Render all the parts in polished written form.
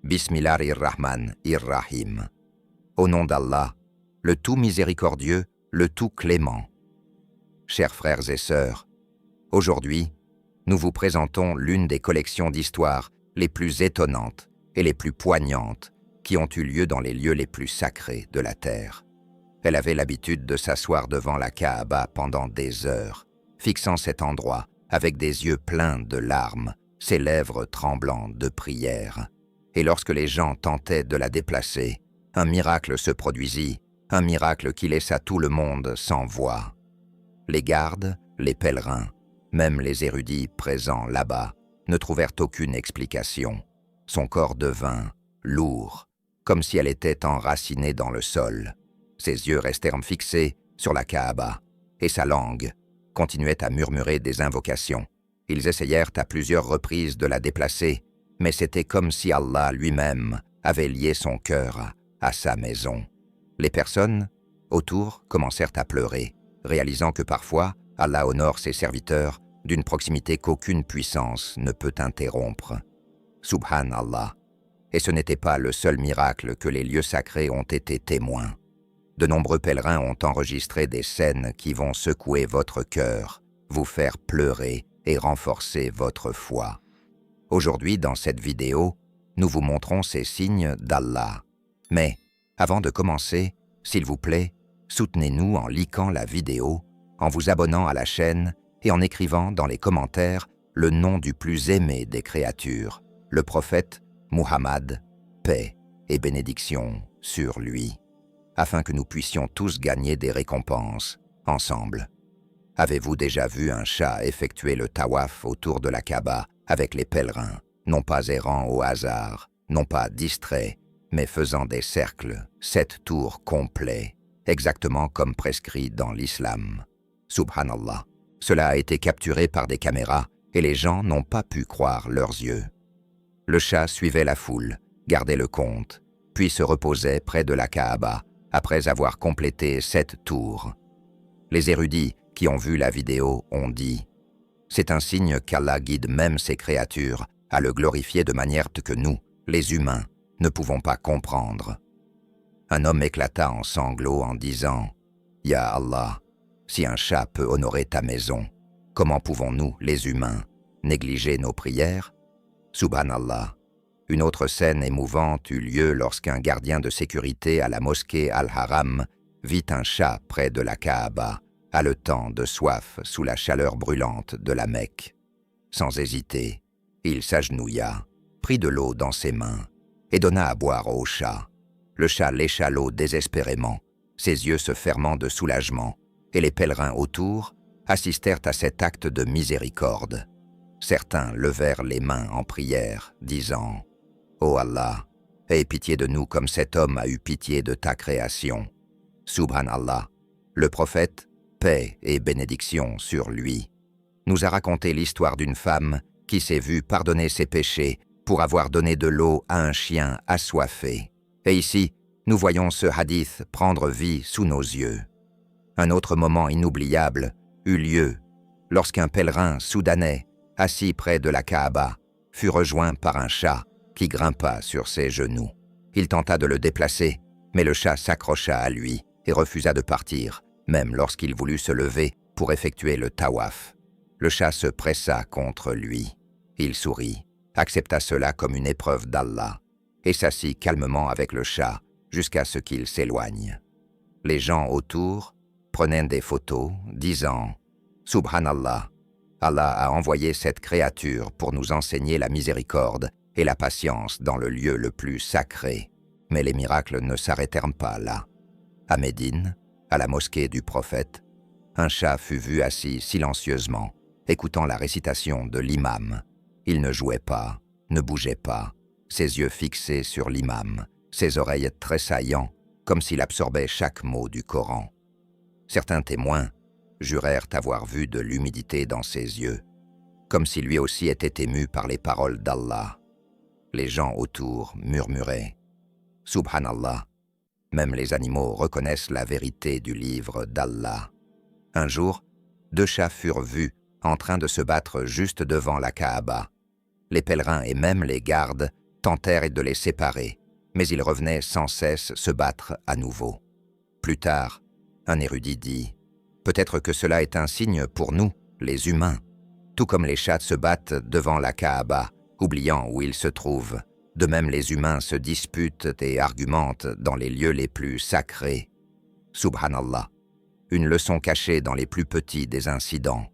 Bismillahir-Rahman-ir-Rahim. Au nom d'Allah, le tout miséricordieux, le tout clément. Chers frères et sœurs, aujourd'hui, nous vous présentons l'une des collections d'histoires les plus étonnantes et les plus poignantes qui ont eu lieu dans les lieux les plus sacrés de la terre. Elle avait l'habitude de s'asseoir devant la Kaaba pendant des heures, fixant cet endroit avec des yeux pleins de larmes, ses lèvres tremblant de prière. Et lorsque les gens tentaient de la déplacer, un miracle se produisit, un miracle qui laissa tout le monde sans voix. Les gardes, les pèlerins, même les érudits présents là-bas, ne trouvèrent aucune explication. Son corps devint lourd, comme si elle était enracinée dans le sol. Ses yeux restèrent fixés sur la Kaaba, et sa langue continuait à murmurer des invocations. Ils essayèrent à plusieurs reprises de la déplacer, mais c'était comme si Allah lui-même avait lié son cœur à sa maison. Les personnes autour commencèrent à pleurer, réalisant que parfois Allah honore ses serviteurs d'une proximité qu'aucune puissance ne peut interrompre. Subhanallah. Et ce n'était pas le seul miracle que les lieux sacrés ont été témoins. De nombreux pèlerins ont enregistré des scènes qui vont secouer votre cœur, vous faire pleurer et renforcer votre foi. Aujourd'hui, dans cette vidéo, nous vous montrons ces signes d'Allah. Mais, avant de commencer, s'il vous plaît, soutenez-nous en likant la vidéo, en vous abonnant à la chaîne et en écrivant dans les commentaires le nom du plus aimé des créatures, le prophète Muhammad, paix et bénédiction sur lui, afin que nous puissions tous gagner des récompenses ensemble. Avez-vous déjà vu un chat effectuer le tawaf autour de la Kaaba avec les pèlerins, non pas errant au hasard, non pas distraits, mais faisant des cercles, 7 tours complets, exactement comme prescrit dans l'islam. Subhanallah. Cela a été capturé par des caméras et les gens n'ont pas pu croire leurs yeux. Le chat suivait la foule, gardait le compte, puis se reposait près de la Kaaba après avoir complété 7 tours. Les érudits qui ont vu la vidéo ont dit « C'est un signe qu'Allah guide même ses créatures à le glorifier de manière que nous, les humains, ne pouvons pas comprendre. » Un homme éclata en sanglots en disant « Ya Allah, si un chat peut honorer ta maison, comment pouvons-nous, les humains, négliger nos prières ?» Subhanallah. Une autre scène émouvante eut lieu lorsqu'un gardien de sécurité à la mosquée Al-Haram vit un chat près de la Kaaba, haletant de soif sous la chaleur brûlante de la Mecque. Sans hésiter, il s'agenouilla, prit de l'eau dans ses mains et donna à boire au chat. Le chat lécha l'eau désespérément, ses yeux se fermant de soulagement, et les pèlerins autour assistèrent à cet acte de miséricorde. Certains levèrent les mains en prière, disant « Ô Allah, aie pitié de nous comme cet homme a eu pitié de ta création. » Subhanallah. Le prophète, paix et bénédiction sur lui, nous a raconté l'histoire d'une femme qui s'est vue pardonner ses péchés pour avoir donné de l'eau à un chien assoiffé. Et ici, nous voyons ce hadith prendre vie sous nos yeux. Un autre moment inoubliable eut lieu lorsqu'un pèlerin soudanais, assis près de la Kaaba, fut rejoint par un chat qui grimpa sur ses genoux. Il tenta de le déplacer, mais le chat s'accrocha à lui et refusa de partir, même lorsqu'il voulut se lever pour effectuer le tawaf. Le chat se pressa contre lui. Il sourit, accepta cela comme une épreuve d'Allah, et s'assit calmement avec le chat jusqu'à ce qu'il s'éloigne. Les gens autour prenaient des photos, disant « Subhanallah, Allah a envoyé cette créature pour nous enseigner la miséricorde et la patience dans le lieu le plus sacré. » Mais les miracles ne s'arrêtèrent pas là. À Médine, à la mosquée du prophète, un chat fut vu assis silencieusement, écoutant la récitation de l'imam. Il ne jouait pas, ne bougeait pas, ses yeux fixés sur l'imam, ses oreilles tressaillant, comme s'il absorbait chaque mot du Coran. Certains témoins jurèrent avoir vu de l'humidité dans ses yeux, comme si lui aussi était ému par les paroles d'Allah. Les gens autour murmuraient « Subhanallah ». Même les animaux reconnaissent la vérité du livre d'Allah. Un jour, 2 chats furent vus en train de se battre juste devant la Kaaba. Les pèlerins et même les gardes tentèrent de les séparer, mais ils revenaient sans cesse se battre à nouveau. Plus tard, un érudit dit « Peut-être que cela est un signe pour nous, les humains, tout comme les chats se battent devant la Kaaba, oubliant où ils se trouvent. De même les humains se disputent et argumentent dans les lieux les plus sacrés. Subhanallah, une leçon cachée dans les plus petits des incidents.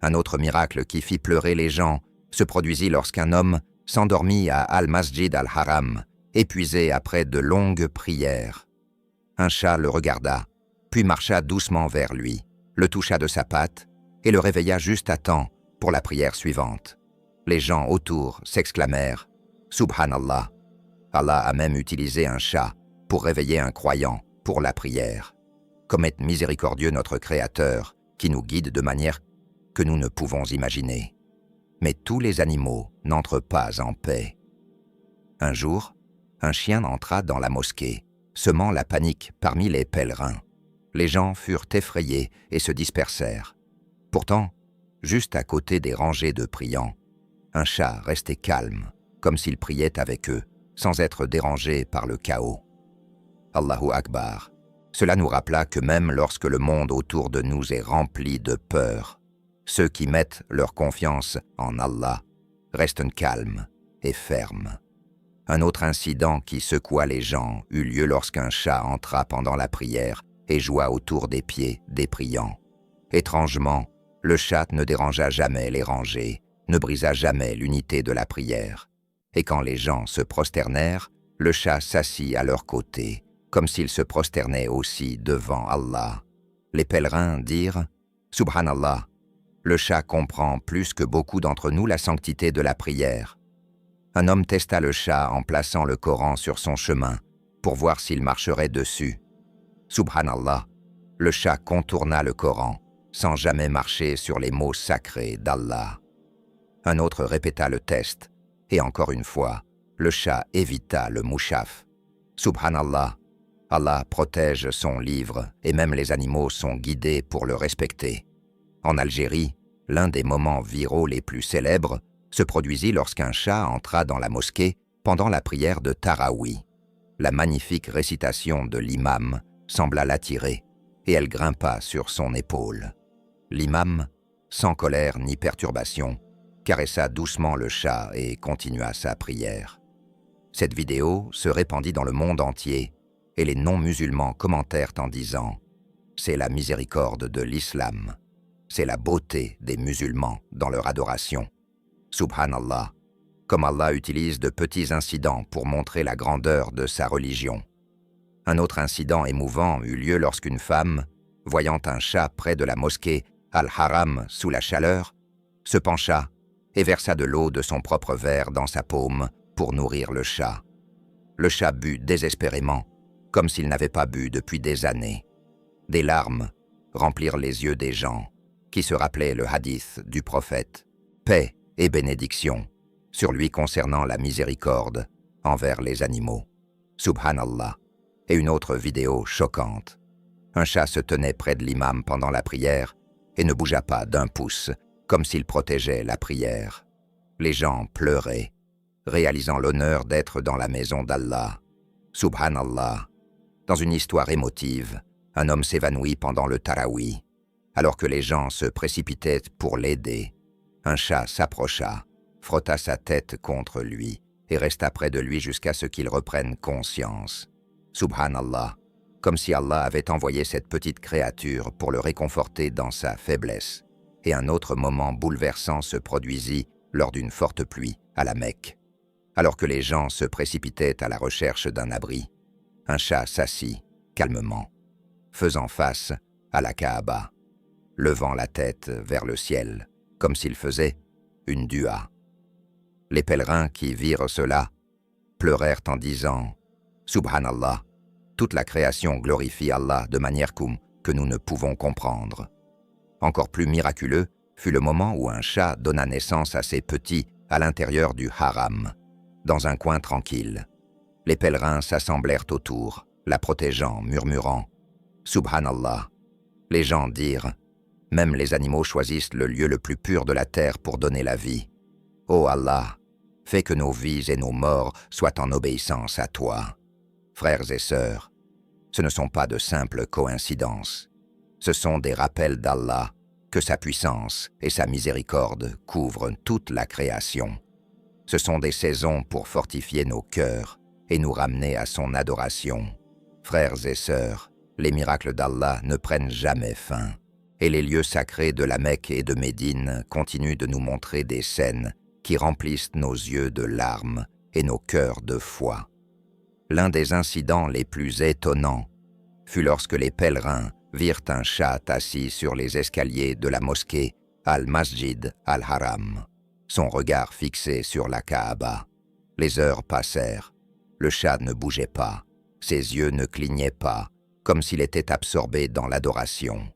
Un autre miracle qui fit pleurer les gens se produisit lorsqu'un homme s'endormit à Al-Masjid al-Haram, épuisé après de longues prières. Un chat le regarda, puis marcha doucement vers lui, le toucha de sa patte et le réveilla juste à temps pour la prière suivante. Les gens autour s'exclamèrent « Subhanallah ». Allah a même utilisé un chat pour réveiller un croyant pour la prière. Comme est miséricordieux notre Créateur, qui nous guide de manière que nous ne pouvons imaginer. Mais tous les animaux n'entrent pas en paix. Un jour, un chien entra dans la mosquée, semant la panique parmi les pèlerins. Les gens furent effrayés et se dispersèrent. Pourtant, juste à côté des rangées de priants, un chat restait calme, comme s'il priait avec eux, sans être dérangé par le chaos. Allahu Akbar. Cela nous rappela que même lorsque le monde autour de nous est rempli de peur, ceux qui mettent leur confiance en Allah restent calmes et fermes. Un autre incident qui secoua les gens eut lieu lorsqu'un chat entra pendant la prière et joua autour des pieds des priants. Étrangement, le chat ne dérangea jamais les rangées, ne brisa jamais l'unité de la prière. Et quand les gens se prosternèrent, le chat s'assit à leur côté, comme s'il se prosternait aussi devant Allah. Les pèlerins dirent « Subhanallah, le chat comprend plus que beaucoup d'entre nous la sanctité de la prière. » Un homme testa le chat en plaçant le Coran sur son chemin pour voir s'il marcherait dessus. Subhanallah, le chat contourna le Coran sans jamais marcher sur les mots sacrés d'Allah. Un autre répéta le test, et encore une fois, le chat évita le mouchaf. Subhanallah, Allah protège son livre et même les animaux sont guidés pour le respecter. En Algérie, l'un des moments viraux les plus célèbres se produisit lorsqu'un chat entra dans la mosquée pendant la prière de Tarawi. La magnifique récitation de l'imam sembla l'attirer et elle grimpa sur son épaule. L'imam, sans colère ni perturbation, caressa doucement le chat et continua sa prière. Cette vidéo se répandit dans le monde entier et les non-musulmans commentèrent en disant « C'est la miséricorde de l'islam, c'est la beauté des musulmans dans leur adoration. Subhanallah, comme Allah utilise de petits incidents pour montrer la grandeur de sa religion. » Un autre incident émouvant eut lieu lorsqu'une femme, voyant un chat près de la mosquée Al-Haram sous la chaleur, se pencha et versa de l'eau de son propre verre dans sa paume pour nourrir le chat. Le chat but désespérément, comme s'il n'avait pas bu depuis des années. Des larmes remplirent les yeux des gens, qui se rappelaient le hadith du prophète, paix et bénédiction, sur lui concernant la miséricorde envers les animaux. Subhanallah. Et une autre vidéo choquante. Un chat se tenait près de l'imam pendant la prière et ne bougea pas d'un pouce, comme s'il protégeait la prière. Les gens pleuraient, réalisant l'honneur d'être dans la maison d'Allah. Subhanallah. Dans une histoire émotive, un homme s'évanouit pendant le Tarawi. Alors que les gens se précipitaient pour l'aider, un chat s'approcha, frotta sa tête contre lui et resta près de lui jusqu'à ce qu'il reprenne conscience. Subhanallah, comme si Allah avait envoyé cette petite créature pour le réconforter dans sa faiblesse. Et un autre moment bouleversant se produisit lors d'une forte pluie à la Mecque. Alors que les gens se précipitaient à la recherche d'un abri, un chat s'assit calmement, faisant face à la Kaaba, levant la tête vers le ciel, comme s'il faisait une dua. Les pèlerins qui virent cela pleurèrent en disant « Subhanallah, toute la création glorifie Allah de manière que nous ne pouvons comprendre. » Encore plus miraculeux fut le moment où un chat donna naissance à ses petits à l'intérieur du haram, dans un coin tranquille. Les pèlerins s'assemblèrent autour, la protégeant, murmurant « Subhanallah ». Les gens dirent « Même les animaux choisissent le lieu le plus pur de la terre pour donner la vie. Ô Allah, Fais que nos vies et nos morts soient en obéissance à toi. Frères et sœurs, ce ne sont pas de simples coïncidences. Ce sont des rappels d'Allah que sa puissance et sa miséricorde couvrent toute la création. Ce sont des saisons pour fortifier nos cœurs et nous ramener à son adoration. Frères et sœurs, les miracles d'Allah ne prennent jamais fin, et les lieux sacrés de la Mecque et de Médine continuent de nous montrer des scènes qui remplissent nos yeux de larmes et nos cœurs de foi. L'un des incidents les plus étonnants fut lorsque les pèlerins virent un chat assis sur les escaliers de la mosquée Al-Masjid Al-Haram, son regard fixé sur la Kaaba. Les heures passèrent, le chat ne bougeait pas, ses yeux ne clignaient pas, comme s'il était absorbé dans l'adoration.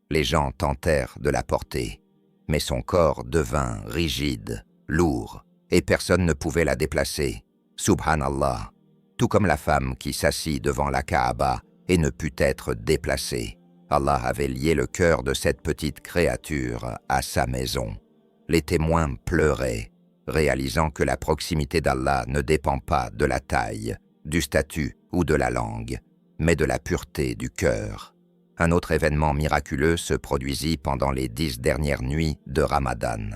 Les gens tentèrent de la porter, mais son corps devint rigide, lourd, et personne ne pouvait la déplacer. Subhanallah, tout comme la femme qui s'assit devant la Kaaba et ne put être déplacée. Allah avait lié le cœur de cette petite créature à sa maison. Les témoins pleuraient, réalisant que la proximité d'Allah ne dépend pas de la taille, du statut ou de la langue, mais de la pureté du cœur. Un autre événement miraculeux se produisit pendant les 10 dernières nuits de Ramadan.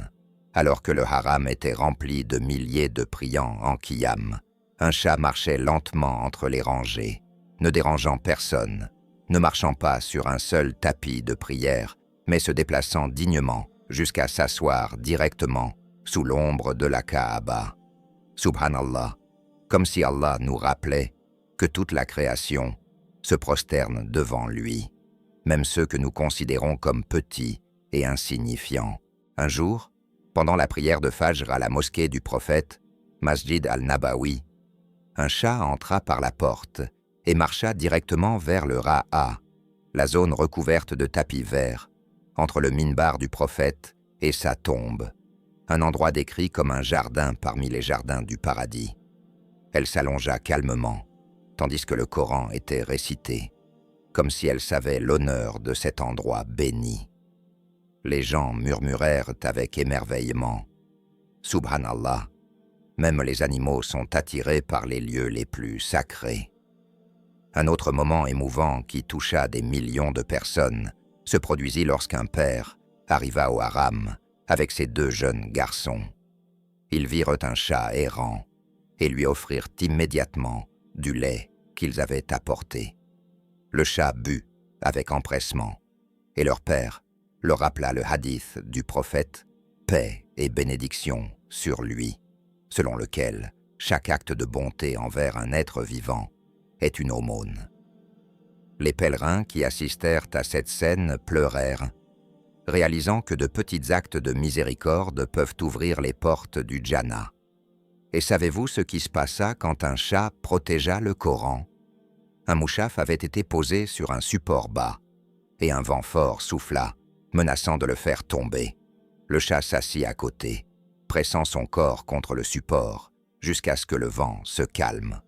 Alors que le haram était rempli de milliers de priants en qiyam, un chat marchait lentement entre les rangées, ne dérangeant personne, ne marchant pas sur un seul tapis de prière, mais se déplaçant dignement jusqu'à s'asseoir directement sous l'ombre de la Kaaba. Subhanallah, comme si Allah nous rappelait que toute la création se prosterne devant lui, même ceux que nous considérons comme petits et insignifiants. Un jour, pendant la prière de Fajr à la mosquée du prophète, Masjid al-Nabawi, un chat entra par la porte et marcha directement vers le Ra'a, la zone recouverte de tapis verts, entre le minbar du prophète et sa tombe, un endroit décrit comme un jardin parmi les jardins du paradis. Elle s'allongea calmement, tandis que le Coran était récité, comme si elle savait l'honneur de cet endroit béni. Les gens murmurèrent avec émerveillement « Subhanallah, même les animaux sont attirés par les lieux les plus sacrés. » Un autre moment émouvant qui toucha des millions de personnes se produisit lorsqu'un père arriva au haram avec ses 2 jeunes garçons. Ils virent un chat errant et lui offrirent immédiatement du lait qu'ils avaient apporté. Le chat but avec empressement et leur père leur rappela le hadith du prophète « Paix et bénédiction sur lui », selon lequel chaque acte de bonté envers un être vivant est une aumône. Les pèlerins qui assistèrent à cette scène pleurèrent, réalisant que de petits actes de miséricorde peuvent ouvrir les portes du Jannah. Et savez-vous ce qui se passa quand un chat protégea le Coran? Un mouchaf avait été posé sur un support bas, et un vent fort souffla, menaçant de le faire tomber. Le chat s'assit à côté, pressant son corps contre le support, jusqu'à ce que le vent se calme.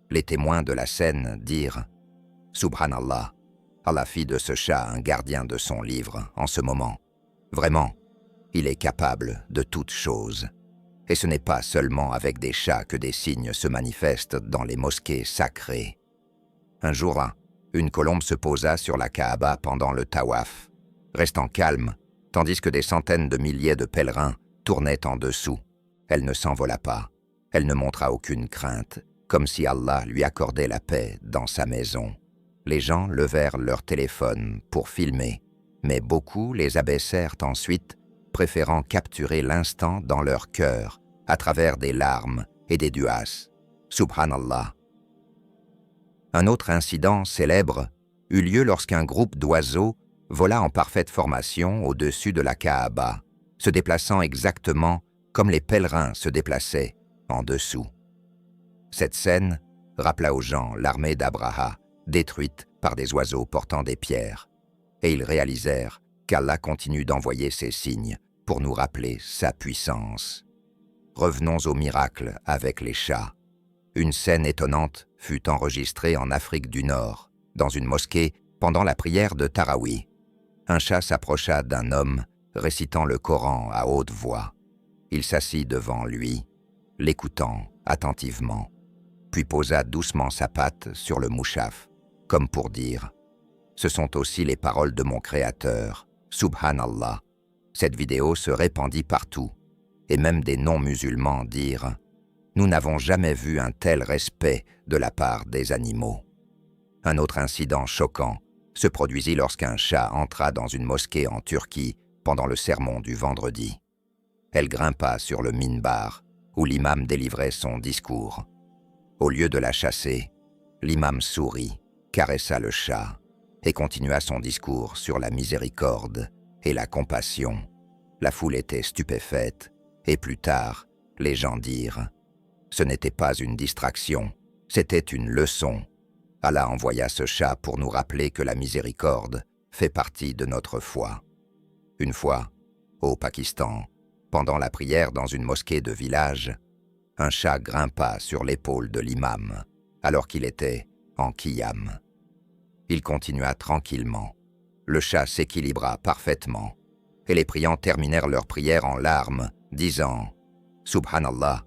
Les témoins de la scène dirent « Subhanallah, Allah fit de ce chat un gardien de son livre en ce moment. Vraiment, il est capable de toutes choses. Et ce n'est pas seulement avec des chats que des signes se manifestent dans les mosquées sacrées. » Un jour, une colombe se posa sur la Kaaba pendant le tawaf, restant calme, tandis que des centaines de milliers de pèlerins tournaient en dessous. Elle ne s'envola pas, elle ne montra aucune crainte, comme si Allah lui accordait la paix dans sa maison. Les gens levèrent leur téléphone pour filmer, mais beaucoup les abaissèrent ensuite, préférant capturer l'instant dans leur cœur, à travers des larmes et des duas. Subhanallah. Un autre incident célèbre eut lieu lorsqu'un groupe d'oiseaux vola en parfaite formation au-dessus de la Kaaba, se déplaçant exactement comme les pèlerins se déplaçaient en dessous. Cette scène rappela aux gens l'armée d'Abraha, détruite par des oiseaux portant des pierres, et ils réalisèrent qu'Allah continue d'envoyer ses signes pour nous rappeler sa puissance. Revenons au miracle avec les chats. Une scène étonnante fut enregistrée en Afrique du Nord, dans une mosquée pendant la prière de Tarawih. Un chat s'approcha d'un homme récitant le Coran à haute voix. Il s'assit devant lui. l'écoutant attentivement, puis posa doucement sa patte sur le mouchaf, comme pour dire « Ce sont aussi les paroles de mon Créateur, Subhanallah ». Cette vidéo se répandit partout, et même des non-musulmans dirent « Nous n'avons jamais vu un tel respect de la part des animaux ». Un autre incident choquant se produisit lorsqu'un chat entra dans une mosquée en Turquie pendant le sermon du vendredi. Elle grimpa sur le minbar, où l'imam délivrait son discours. Au lieu de la chasser, l'imam sourit, caressa le chat et continua son discours sur la miséricorde et la compassion. La foule était stupéfaite, et plus tard, les gens dirent « Ce n'était pas une distraction, c'était une leçon. Allah envoya ce chat pour nous rappeler que la miséricorde fait partie de notre foi. » Une fois, au Pakistan, pendant la prière dans une mosquée de village, un chat grimpa sur l'épaule de l'imam, alors qu'il était en qiyam. Il continua tranquillement. Le chat s'équilibra parfaitement, et les priants terminèrent leur prière en larmes, disant « Subhanallah,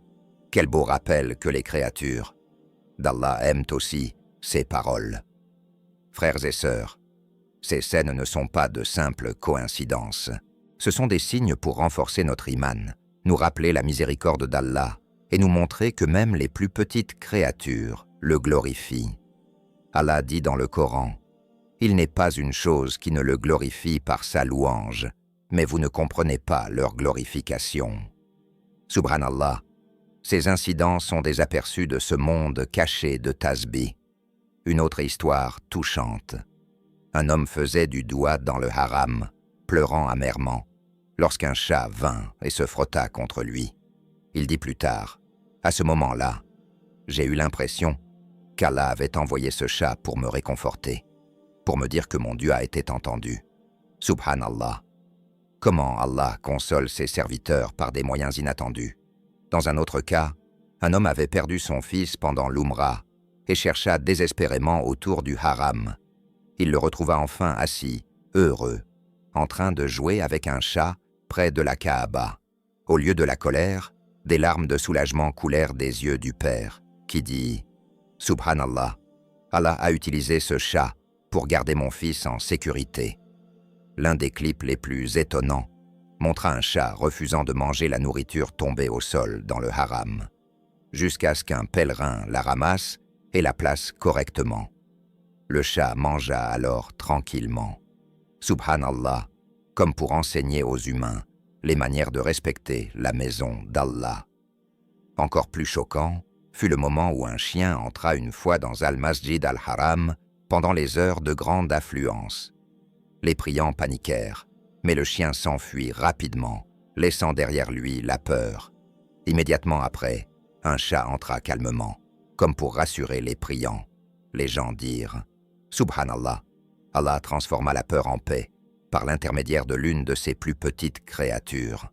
quel beau rappel que les créatures d'Allah aiment aussi ces paroles. » Frères et sœurs, ces scènes ne sont pas de simples coïncidences. Ce sont des signes pour renforcer notre iman, nous rappeler la miséricorde d'Allah et nous montrer que même les plus petites créatures le glorifient. Allah dit dans le Coran « Il n'est pas une chose qui ne le glorifie par sa louange, mais vous ne comprenez pas leur glorification. » Subhanallah, ces incidents sont des aperçus de ce monde caché de tasbih. Une autre histoire touchante. Un homme faisait du doigt dans le haram, pleurant amèrement, lorsqu'un chat vint et se frotta contre lui. Il dit plus tard, à ce moment-là, j'ai eu l'impression qu'Allah avait envoyé ce chat pour me réconforter, pour me dire que mon Dieu a été entendu. Subhanallah. Comment Allah console ses serviteurs par des moyens inattendus. Dans un autre cas, un homme avait perdu son fils pendant l'Umrah et chercha désespérément autour du haram. Il le retrouva enfin assis, heureux, en train de jouer avec un chat près de la Kaaba. Au lieu de la colère, des larmes de soulagement coulèrent des yeux du père, qui dit « Subhanallah, Allah a utilisé ce chat pour garder mon fils en sécurité. » L'un des clips les plus étonnants montra un chat refusant de manger la nourriture tombée au sol dans le haram, jusqu'à ce qu'un pèlerin la ramasse et la place correctement. Le chat mangea alors tranquillement. Subhanallah, comme pour enseigner aux humains les manières de respecter la maison d'Allah. Encore plus choquant fut le moment où un chien entra une fois dans Al-Masjid al-Haram pendant les heures de grande affluence. Les priants paniquèrent, mais le chien s'enfuit rapidement, laissant derrière lui la peur. Immédiatement après, un chat entra calmement, comme pour rassurer les priants. Les gens dirent « Subhanallah, Allah transforma la peur en paix par l'intermédiaire de l'une de ses plus petites créatures. »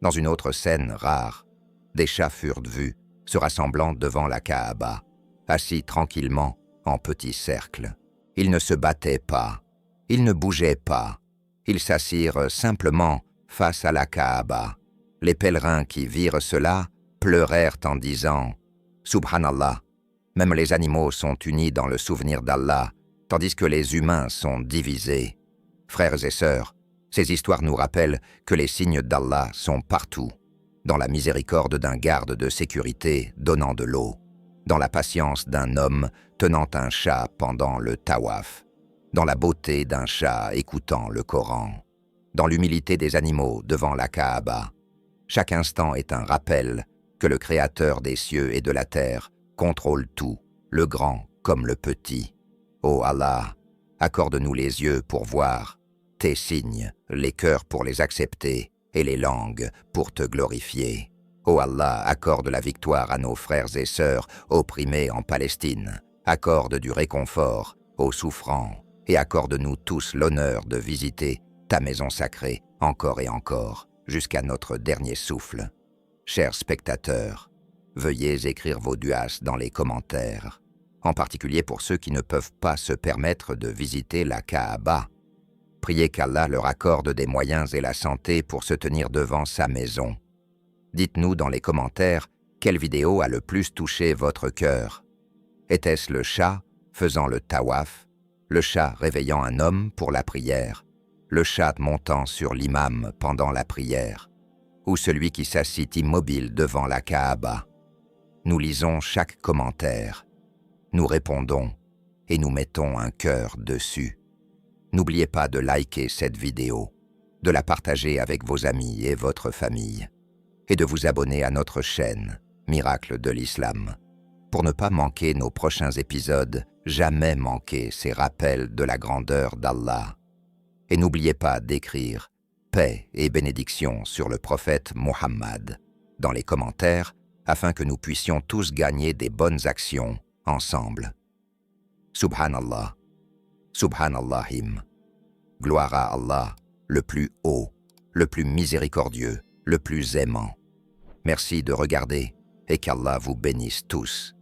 Dans une autre scène rare, des chats furent vus se rassemblant devant la Kaaba, assis tranquillement en petits cercles. Ils ne se battaient pas, ils ne bougeaient pas, ils s'assirent simplement face à la Kaaba. Les pèlerins qui virent cela pleurèrent en disant « Subhanallah, même les animaux sont unis dans le souvenir d'Allah, tandis que les humains sont divisés. » Frères et sœurs, ces histoires nous rappellent que les signes d'Allah sont partout, dans la miséricorde d'un garde de sécurité donnant de l'eau, dans la patience d'un homme tenant un chat pendant le tawaf, dans la beauté d'un chat écoutant le Coran, dans l'humilité des animaux devant la Kaaba. Chaque instant est un rappel que le Créateur des cieux et de la terre contrôle tout, le grand comme le petit. Ô Allah, accorde-nous les yeux pour voir tes signes, les cœurs pour les accepter et les langues pour te glorifier. Ô Allah, accorde la victoire à nos frères et sœurs opprimés en Palestine, accorde du réconfort aux souffrants et accorde-nous tous l'honneur de visiter ta maison sacrée encore et encore jusqu'à notre dernier souffle. Chers spectateurs, veuillez écrire vos duas dans les commentaires, en particulier pour ceux qui ne peuvent pas se permettre de visiter la Kaaba. Priez qu'Allah leur accorde des moyens et la santé pour se tenir devant sa maison. Dites-nous dans les commentaires Quelle vidéo a le plus touché votre cœur? Était-ce le chat faisant le tawaf, le chat réveillant un homme pour la prière, le chat montant sur l'imam pendant la prière, ou celui qui s'assit immobile devant la Kaaba? Nous lisons chaque commentaire, nous répondons et nous mettons un cœur dessus. N'oubliez pas de liker cette vidéo, de la partager avec vos amis et votre famille, et de vous abonner à notre chaîne Miracle de l'Islam, pour ne pas manquer nos prochains épisodes, jamais manquer ces rappels de la grandeur d'Allah. Et n'oubliez pas d'écrire paix et bénédiction sur le prophète Mohammed dans les commentaires afin que nous puissions tous gagner des bonnes actions ensemble. Subhanallah, Subhanallahim. Gloire à Allah, le plus haut, le plus miséricordieux, le plus aimant. Merci de regarder et qu'Allah vous bénisse tous.